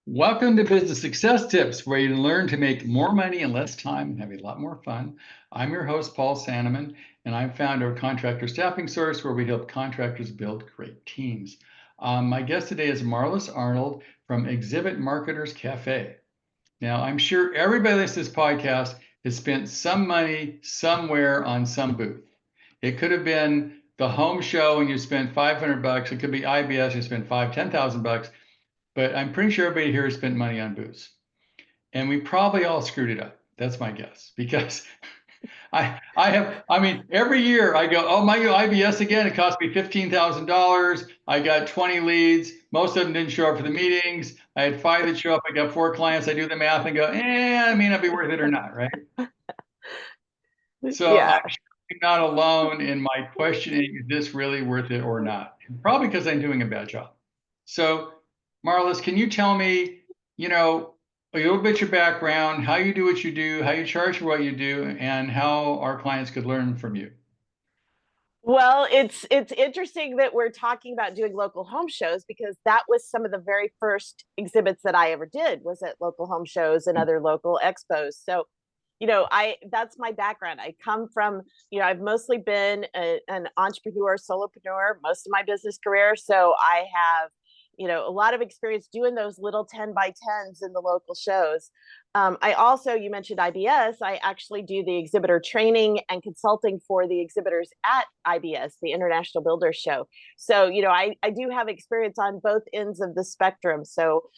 Welcome to Business Success Tips, where you learn to make more money in less time and have a lot more fun. I'm your host, Paul Sanneman, and I'm founder of Contractor Staffing Source, where we help contractors build great teams. My guest today is Marlys Arnold from Exhibit Marketers Cafe. Now, I'm sure everybody listening to this podcast has spent some money somewhere on some booth. It could have been the home show and you spent 500 bucks. It could be IBS, you spent 10,000 bucks. But I'm pretty sure everybody here has spent money on booze. And we probably all screwed it up. That's my guess. Because every year I go, oh, my IBS again, it cost me $15,000. I got 20 leads. Most of them didn't show up for the meetings. I had 5 that show up. I got 4 clients. I do the math and go, it may not be worth it or not, right? So Yeah. I'm not alone in my questioning, is this really worth it or not? Probably because I'm doing a bad job. So, Marlys, can you tell me, a little bit your background, how you do what you do, how you charge for what you do, and how our clients could learn from you? Well, it's interesting that we're talking about doing local home shows because that was some of the very first exhibits that I ever did was at local home shows and other local expos. So, I that's my background. I come from, I've mostly been an entrepreneur, solopreneur most of my business career. So I have a lot of experience doing those little 10 by 10s in the local shows. I also, you mentioned IBS, I actually do the exhibitor training and consulting for the exhibitors at IBS, the International Builders Show. So, I do have experience on both ends of the spectrum. So,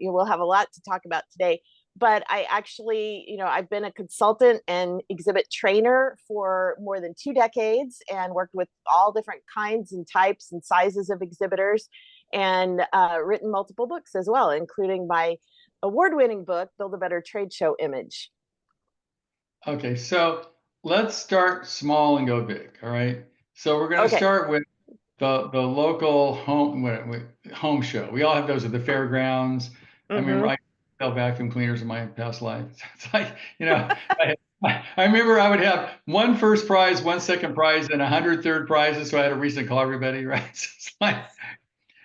we'll have a lot to talk about today. But I actually, I've been a consultant and exhibit trainer for more than 2 decades and worked with all different kinds and types and sizes of exhibitors and written multiple books as well, including my award-winning book, Build a Better Trade Show Image. Okay, so let's start small and go big. All right. So we're going to Okay. start with the local home show. We all have those at the fairgrounds. I remember Mm-hmm. I sell vacuum cleaners in my past life. It's like, I remember I would have one first prize, one second prize, and 100 third prizes. So I had a reason to call everybody, right? So it's like,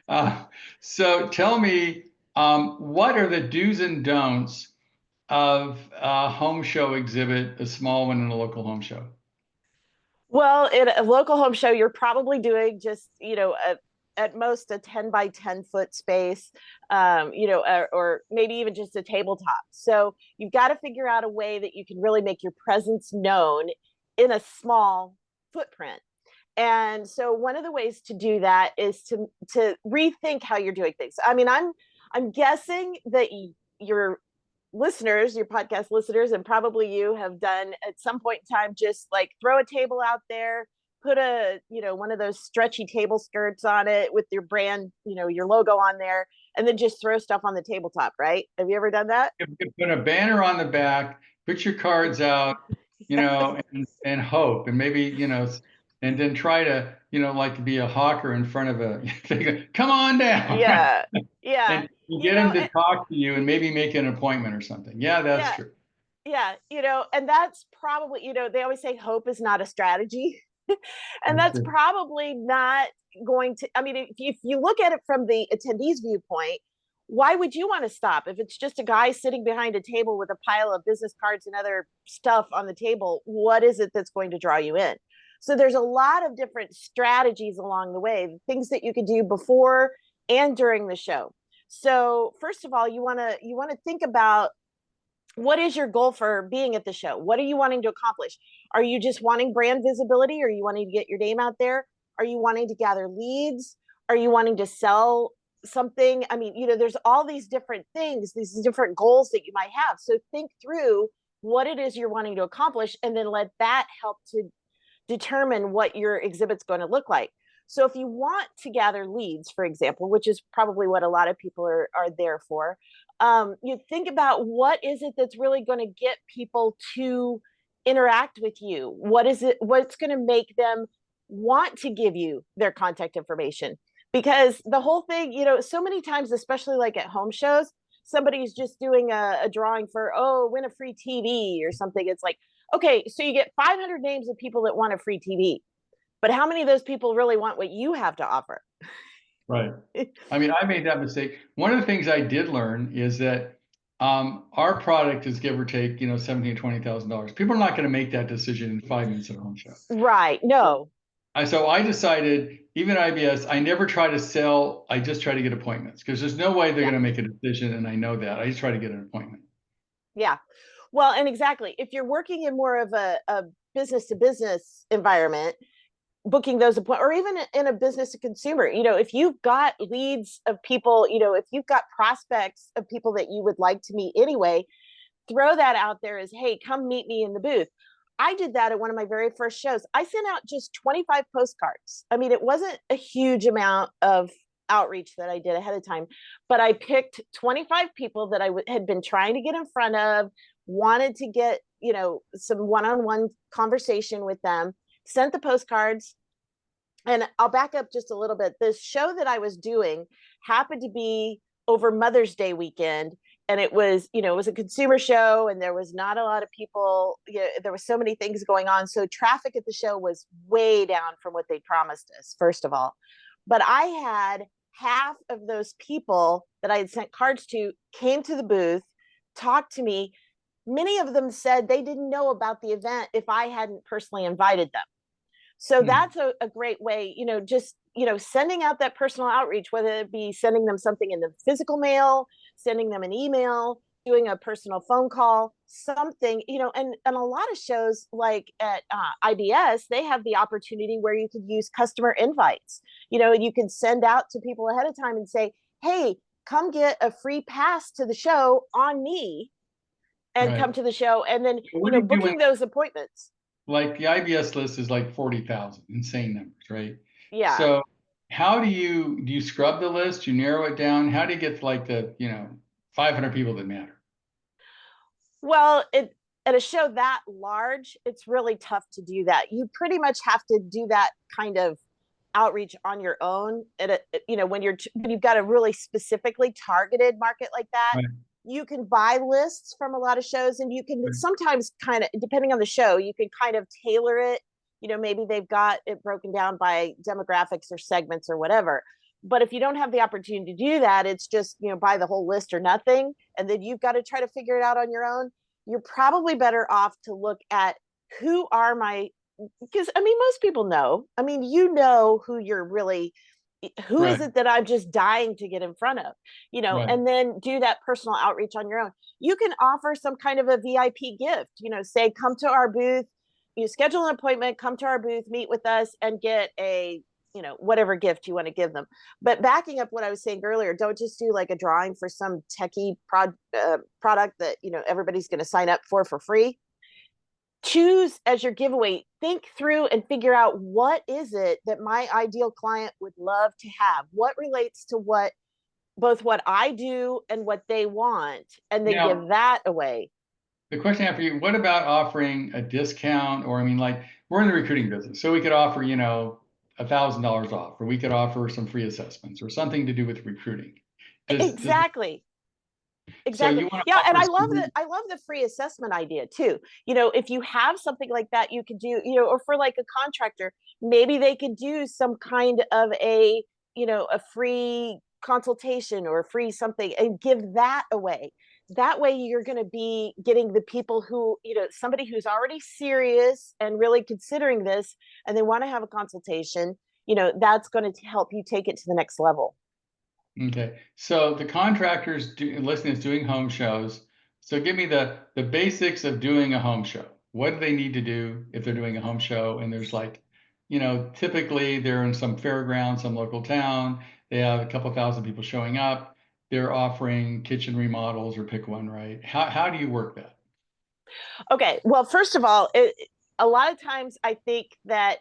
uh, so tell me, what are the do's and don'ts of a home show exhibit, a small one in a local home show? Well, in a local home show, you're probably doing just, at most a 10 by 10 foot space, or maybe even just a tabletop. So you've got to figure out a way that you can really make your presence known in a small footprint. And so one of the ways to do that is to rethink how you're doing things. I mean, I'm guessing that your listeners, your podcast listeners, and probably you have done at some point in time just like throw a table out there, put one of those stretchy table skirts on it with your brand, your logo on there, and then just throw stuff on the tabletop, right? Have you ever done that? You could put a banner on the back, put your cards out, and hope, and maybe, and then try to, like be a hawker in front of come on down, right? Yeah. Yeah. And you get them to talk to you and maybe make an appointment or something. Yeah, that's Yeah. true. Yeah. And that's probably, they always say hope is not a strategy. And That's that's true. probably not going to, I mean, if you look at it from the attendee's viewpoint, why would you want to stop if it's just a guy sitting behind a table with a pile of business cards and other stuff on the table? What is it that's going to draw you in? So there's a lot of different strategies along the way, things that you could do before and during the show. So first of all, you want to think about what is your goal for being at the show? What are you wanting to accomplish? Are you just wanting brand visibility? Are you wanting to get your name out there? Are you wanting to gather leads? Are you wanting to sell something? I mean, there's all these different things, these different goals that you might have. So think through what it is you're wanting to accomplish and then let that help to determine what your exhibit's going to look like. So if you want to gather leads, for example, which is probably what a lot of people are there for, you think about what is it that's really going to get people to interact with you? What is it? What's going to make them want to give you their contact information? Because the whole thing, so many times, especially like at home shows, somebody's just doing a drawing for, oh, win a free TV or something. It's like, okay, so you get 500 names of people that want a free TV, but how many of those people really want what you have to offer? Right. I mean, I made that mistake. One of the things I did learn is that our product is give or take, $17,000 to $20,000. People are not going to make that decision in 5 minutes at a home show. Right. No. So I decided, even IBS, I never try to sell. I just try to get appointments because there's no way they're Yeah. going to make a decision, and I know that. I just try to get an appointment. Yeah. Well, and exactly. If you're working in more of a business to business environment, booking those appointments, or even in a business to consumer, if you've got leads of people, if you've got prospects of people that you would like to meet anyway, throw that out there as, hey, come meet me in the booth. I did that at one of my very first shows. I sent out just 25 postcards. I mean, it wasn't a huge amount of outreach that I did ahead of time, but I picked 25 people that I had been trying to get in front of, wanted to get, some one-on-one conversation with them, sent the postcards. And I'll back up just a little bit. The show that I was doing happened to be over Mother's Day weekend. And it was, it was a consumer show, and there was not a lot of people. There were so many things going on. So traffic at the show was way down from what they promised us, first of all. But I had half of those people that I had sent cards to came to the booth, talked to me. Many of them said they didn't know about the event if I hadn't personally invited them. So that's a great way, just, sending out that personal outreach, whether it be sending them something in the physical mail, sending them an email, doing a personal phone call, something, and a lot of shows like at IBS, they have the opportunity where you could use customer invites. You can send out to people ahead of time and say, hey, come get a free pass to the show on me, and come to the show. And then, booking those appointments. Like the IBS list is like 40,000, insane numbers, right? Yeah. So how do you scrub the list? You narrow it down? How do you get like the, 500 people that matter? Well, at a show that large, it's really tough to do that. You pretty much have to do that kind of outreach on your own. When you've got a really specifically targeted market like that, Right. you can buy lists from a lot of shows, and you can sometimes kind of, depending on the show, you can kind of tailor it. Maybe they've got it broken down by demographics or segments or whatever. But if you don't have the opportunity to do that, it's just, buy the whole list or nothing. And then you've got to try to figure it out on your own. You're probably better off to look at who are because most people know, who you're really, who is it that I'm just dying to get in front of, and then do that personal outreach on your own. You can offer some kind of a VIP gift, say, come to our booth, schedule an appointment, come to our booth, meet with us, and get a, whatever gift you want to give them. But backing up what I was saying earlier, don't just do like a drawing for some techie product that, everybody's going to sign up for free. Choose as your giveaway, think through and figure out, what is it that my ideal client would love to have? What relates to both what I do and what they want, and then give that away. The question I have for you, what about offering a discount? Or, like, we're in the recruiting business, so we could offer, $1,000 off, or we could offer some free assessments or something to do with recruiting. Exactly. So and I love the free assessment idea too. If you have something like that, you could do, or for like a contractor, maybe they could do some kind of a free consultation or free something, and give that away. That way you're going to be getting the people who, somebody who's already serious and really considering this, and they want to have a consultation, that's going to help you take it to the next level. Okay, so the contractors listening is doing home shows. So give me the basics of doing a home show. What do they need to do if they're doing a home show? And there's like, typically they're in some fairground, some local town. They have a couple thousand people showing up. They're offering kitchen remodels, or pick one, right? How do you work that? Okay, well, first of all, a lot of times I think that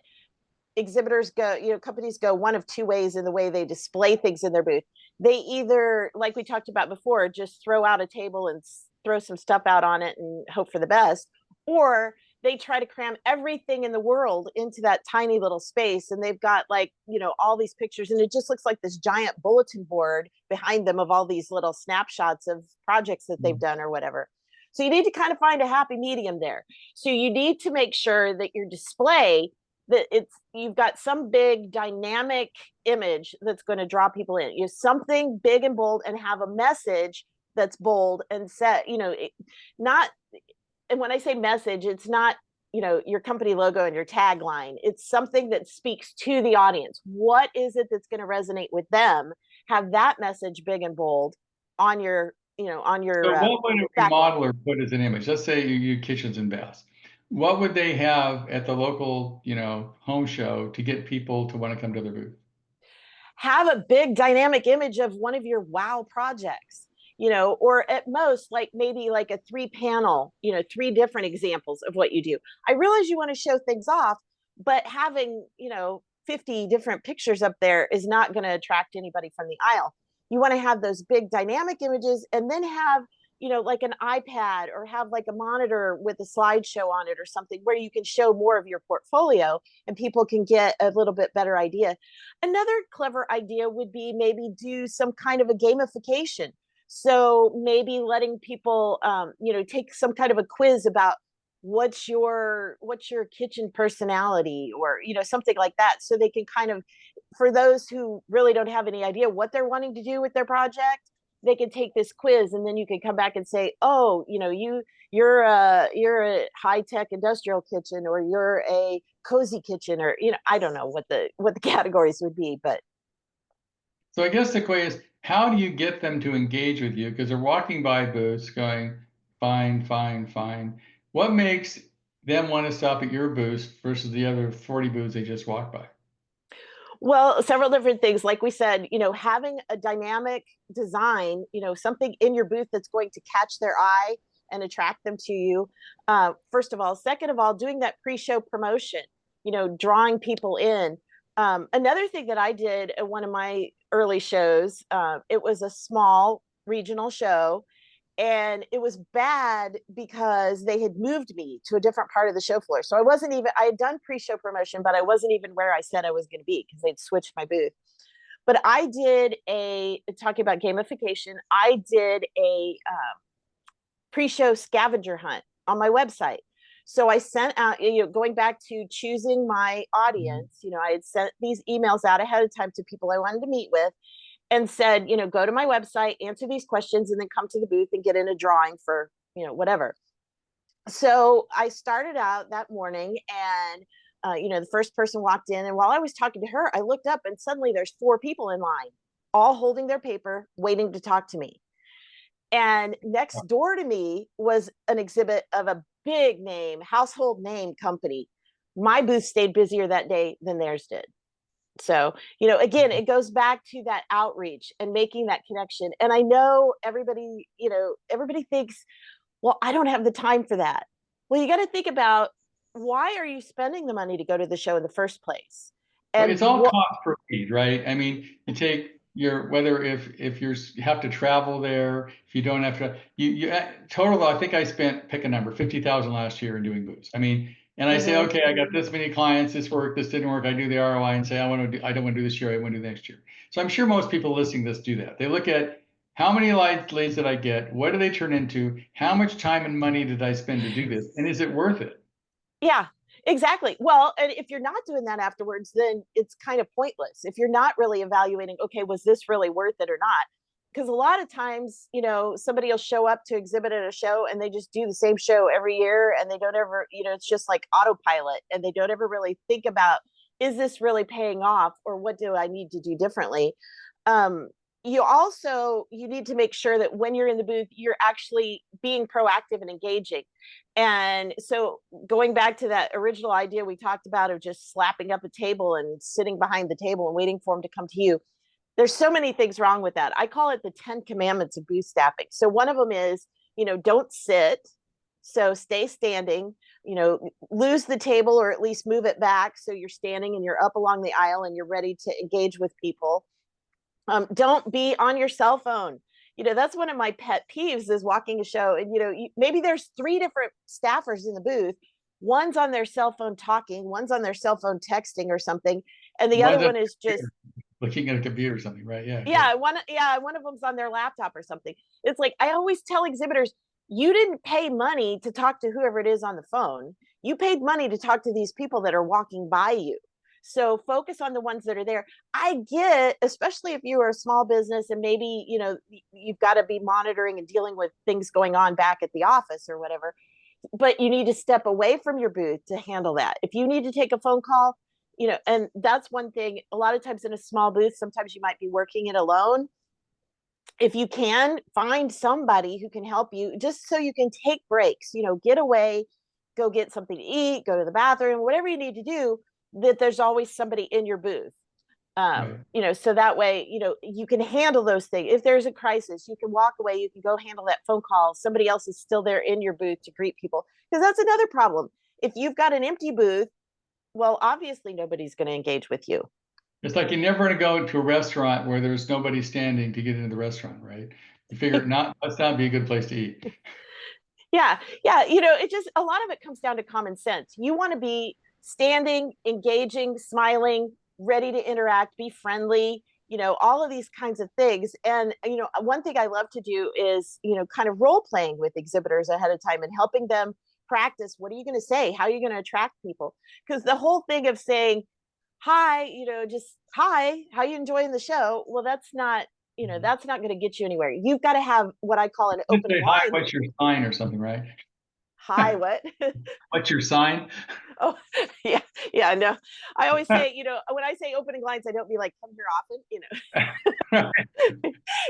exhibitors go, companies go one of two ways in the way they display things in their booth. They either, like we talked about before, just throw out a table and throw some stuff out on it and hope for the best, or they try to cram everything in the world into that tiny little space, and they've got like, all these pictures, and it just looks like this giant bulletin board behind them of all these little snapshots of projects that they've done or whatever. So you need to kind of find a happy medium there. So you need to make sure that your display, that you've got some big dynamic image that's going to draw people in. You have something big and bold, and have a message that's bold and set, not, and when I say message, it's not, your company logo and your tagline. It's something that speaks to the audience. What is it that's going to resonate with them? Have that message big and bold on your, on your So what would a remodeler put as an image? Let's say you kitchens and baths. What would they have at the local, home show to get people to want to come to their booth? Have a big dynamic image of one of your wow projects, or at most, like maybe like a 3-panel, 3 different examples of what you do. I realize you want to show things off, but having, 50 different pictures up there is not going to attract anybody from the aisle. You want to have those big dynamic images, and then have, like an iPad, or have like a monitor with a slideshow on it or something, where you can show more of your portfolio and people can get a little bit better idea. Another clever idea would be maybe do some kind of a gamification. So maybe letting people, take some kind of a quiz about what's your kitchen personality, or something like that, so they can kind of, for those who really don't have any idea what they're wanting to do with their project, they can take this quiz, and then you can come back and say, oh, you're a high-tech industrial kitchen, or you're a cozy kitchen, or I don't know what the categories would be. But so I guess the question is, how do you get them to engage with you? Because they're walking by booths going, fine, fine, fine. What makes them want to stop at your booth versus the other 40 booths they just walked by? well, several different things. Like we said, having a dynamic design, something in your booth that's going to catch their eye and attract them to you. First of all. Second of all, doing that pre-show promotion, drawing people in. Another thing that I did at one of my early shows, it was a small regional show, and it was bad because they had moved me to a different part of the show floor. So I had done pre-show promotion, but I wasn't even where I said I was going to be, because they'd switched my booth. But I did talking about gamification, I did a pre-show scavenger hunt on my website. So I sent out, going back to choosing my audience, I had sent these emails out ahead of time to people I wanted to meet with, and said, go to my website, answer these questions, and then come to the booth and get in a drawing for, whatever. So I started out that morning, and, the first person walked in. And while I was talking to her, I looked up, and suddenly there's 4 people in line, all holding their paper, waiting to talk to me. And next door to me was an exhibit of a big name, household name company. My booth stayed busier that day than theirs did. So, again, it goes back to that outreach and making that connection. And I know everybody thinks, well, I don't have the time for that. Well, you got to think about, why are you spending the money to go to the show in the first place? Well, And it's all cost per lead, right? I mean, you take whether if you have to travel there, if you don't have to, you total, I think I spent, pick a number, 50,000 last year in doing booths. I mean, and I say, okay, I got this many clients, this worked, this didn't work. I do the ROI and say, I don't want to do this year, I want to do next year. So I'm sure most people listening to this do that. They look at, how many leads did I get? What do they turn into? How much time and money did I spend to do this? And is it worth it? Yeah, exactly. Well, and if you're not doing that afterwards, then it's kind of pointless. If you're not really evaluating, okay, was this really worth it or not? Because a lot of times, somebody will show up to exhibit at a show, and they just do the same show every year, and they don't ever, it's just like autopilot, and they don't ever really think about, is this really paying off, or what do I need to do differently? You need to make sure that when you're in the booth, you're actually being proactive and engaging. And so, going back to that original idea we talked about of just slapping up a table and sitting behind the table and waiting for them to come to you, there's so many things wrong with that. I call it the 10 commandments of booth staffing. So one of them is, don't sit. So stay standing, lose the table, or at least move it back, so you're standing and you're up along the aisle and you're ready to engage with people. Don't be on your cell phone. That's one of my pet peeves, is walking a show, and maybe there's 3 different staffers in the booth. One's on their cell phone talking, one's on their cell phone texting or something, and the other one is just looking at a computer or something, right? Yeah, one of them's on their laptop or something. It's like, I always tell exhibitors, you didn't pay money to talk to whoever it is on the phone. You paid money to talk to these people that are walking by you. So focus on the ones that are there. I get, especially if you are a small business and maybe, you've got to be monitoring and dealing with things going on back at the office or whatever, but you need to step away from your booth to handle that. If you need to take a phone call, and that's one thing, a lot of times in a small booth, sometimes you might be working it alone. If you can find somebody who can help you, just so you can take breaks, get away, go get something to eat, go to the bathroom, whatever you need to do, that there's always somebody in your booth. Right. So that way, you can handle those things. If there's a crisis, you can walk away, you can go handle that phone call. Somebody else is still there in your booth to greet people. Because that's another problem. If you've got an empty booth, well, obviously nobody's going to engage with you. It's like you're never going to go to a restaurant where there's nobody standing to get into the restaurant, right? You figure let's not be a good place to eat. Yeah. It just, a lot of it comes down to common sense. You want to be standing, engaging, smiling, ready to interact, be friendly, all of these kinds of things. And, one thing I love to do is, kind of role playing with exhibitors ahead of time and helping them practice. What are you going to say? How are you going to attract people? Because the whole thing of saying, hi, just hi, how you enjoying the show? Well, that's not going to get you anywhere. You've got to have what I call an Just open say hi, line. what's your sign or something, right? Hi, what? What's your sign? Oh, yeah, no. I always say, when I say opening lines, I don't mean like come here often.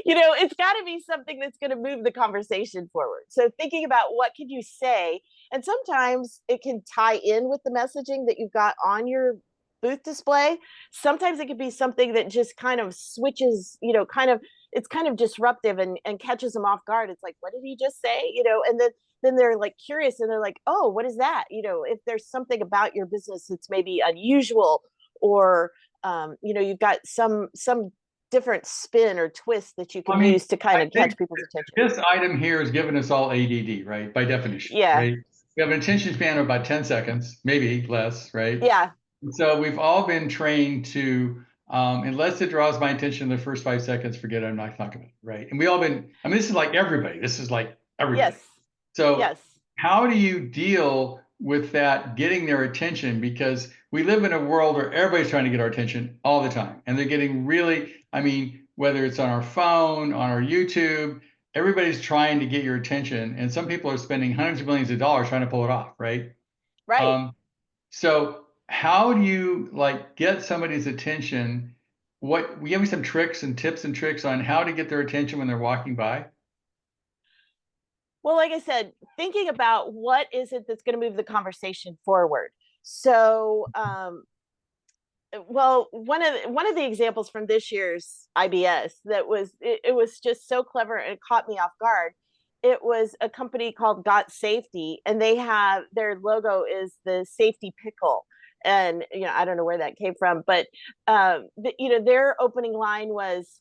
It's got to be something that's going to move the conversation forward. So thinking about what can you say, and sometimes it can tie in with the messaging that you've got on your booth display. Sometimes it could be something that just kind of switches, it's kind of disruptive and catches them off guard. It's like, what did he just say? And then they're like curious and they're like, oh, what is that? If there's something about your business that's maybe unusual, or you've got some different spin or twist that you can use to kind of catch people's attention. This item here is giving us all ADD, right? By definition, Yeah. right? We have an attention span of about 10 seconds, maybe less, right? Yeah. So we've all been trained to, unless it draws my attention in the first 5 seconds, forget it, I'm not talking about it, right? And we all been, this is like everybody. This is like everybody. Yes. So yes. How do you deal with that, getting their attention? Because we live in a world where everybody's trying to get our attention all the time. And they're getting really, whether it's on our phone, on our YouTube, everybody's trying to get your attention. And some people are spending hundreds of millions of dollars trying to pull it off, right? Right. So how do you get somebody's attention? We have some tricks and tips and tricks on how to get their attention when they're walking by? Well, like I said, thinking about what is it that's going to move the conversation forward. So, well, one of the examples from this year's IBS that was it was just so clever and it caught me off guard. It was a company called Got Safety, and they have their logo is the safety pickle. And I don't know where that came from, but their opening line was,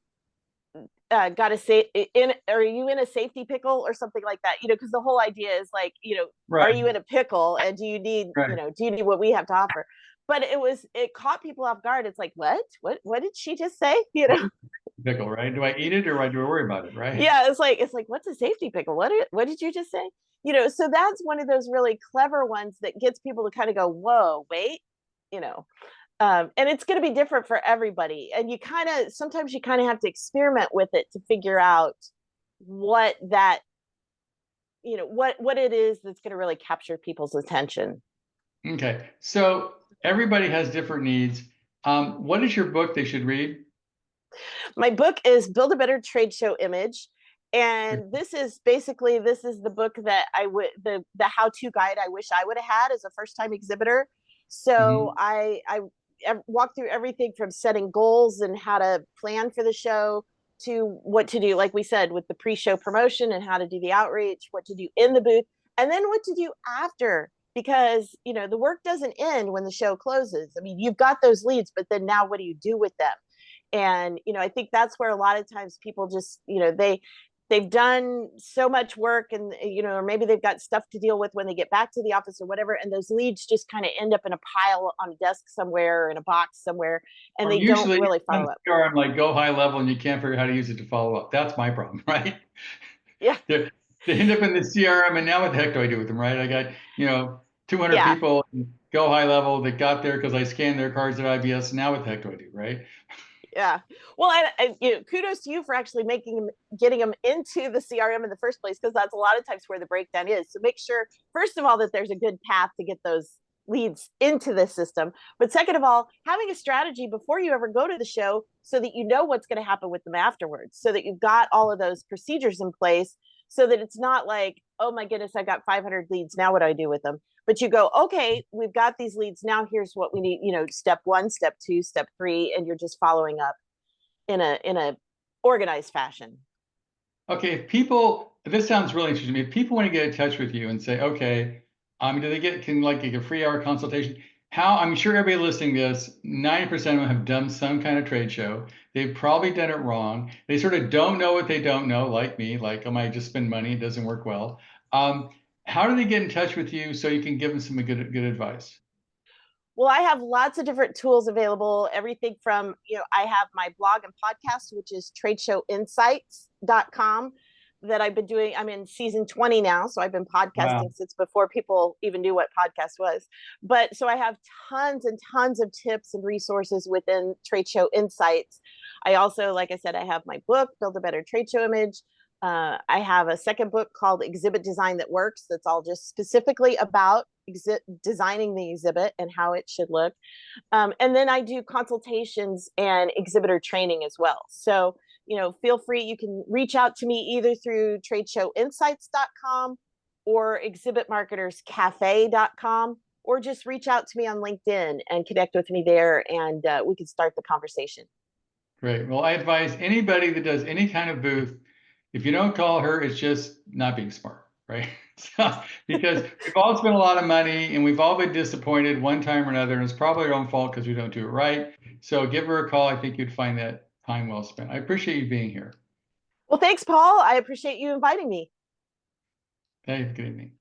gotta say are you in a safety pickle or something like that, because the whole idea is like, Right. Are you in a pickle and do you need do you need what we have to offer? But it caught people off guard. It's like, what did she just say? Pickle, right? Do I eat it or do I worry about it, right? Yeah, it's like what's a safety pickle? What did you just say? So that's one of those really clever ones that gets people to kind of go, whoa, wait, and it's going to be different for everybody. And sometimes you kind of have to experiment with it to figure out what that, what it is that's going to really capture people's attention. Okay. So everybody has different needs. What is your book they should read? My book is Build a Better Trade Show Image. And this is the book that the how-to guide I wish I would have had as a first-time exhibitor. So I walked through everything from setting goals and how to plan for the show to what to do, like we said, with the pre-show promotion and how to do the outreach, what to do in the booth, and then what to do after, because the work doesn't end when the show closes. You've got those leads, but then now what do you do with them? And I think that's where a lot of times people just they've done so much work, and or maybe they've got stuff to deal with when they get back to the office or whatever, and those leads just kind of end up in a pile on a desk somewhere or in a box somewhere, and they don't really follow up. I'm like, go high level and you can't figure out how to use it to follow up. That's my problem, right? Yeah. They end up in the CRM, and now what the heck do I do with them, right? I got 200 Yeah. people, go high level that got there because I scanned their cards at IBS. Now what the heck do I do, right? Yeah. Well, kudos to you for actually getting them into the CRM in the first place, because that's a lot of times where the breakdown is. So make sure, first of all, that there's a good path to get those leads into the system. But second of all, having a strategy before you ever go to the show so that you know what's going to happen with them afterwards, so that you've got all of those procedures in place, so that it's not like, oh my goodness, I got 500 leads. Now what do I do with them? But you go, okay, we've got these leads. Now here's what we need, step 1, step 2, step 3, and you're just following up in a organized fashion. Okay, this sounds really interesting to me. If people want to get in touch with you and say, okay, do they can like get a free hour consultation? I'm sure everybody listening to this, 90% of them have done some kind of trade show. They've probably done it wrong. They sort of don't know what they don't know, like me, like, I just spend money, it doesn't work well. How do they get in touch with you so you can give them some good advice? Well, I have lots of different tools available. Everything from, I have my blog and podcast, which is tradeshowinsights.com, that I've been doing. I'm in season 20 now. So I've been Wow. podcasting since before people even knew what podcast was. But so I have tons and tons of tips and resources within Trade Show Insights. I also, like I said, I have my book, Build a Better Trade Show Image. I have a second book called Exhibit Design That Works. That's all just specifically about designing the exhibit and how it should look. And then I do consultations and exhibitor training as well. So, feel free. You can reach out to me either through tradeshowinsights.com or exhibitmarketerscafe.com, or just reach out to me on LinkedIn and connect with me there, and we can start the conversation. Great. Well, I advise anybody that does any kind of booth, if you don't call her, it's just not being smart, right? Because we've all spent a lot of money and we've all been disappointed one time or another, and it's probably our own fault because we don't do it right. So give her a call. I think you'd find that time well spent. I appreciate you being here. Well, thanks, Paul. I appreciate you inviting me. Hey, good evening.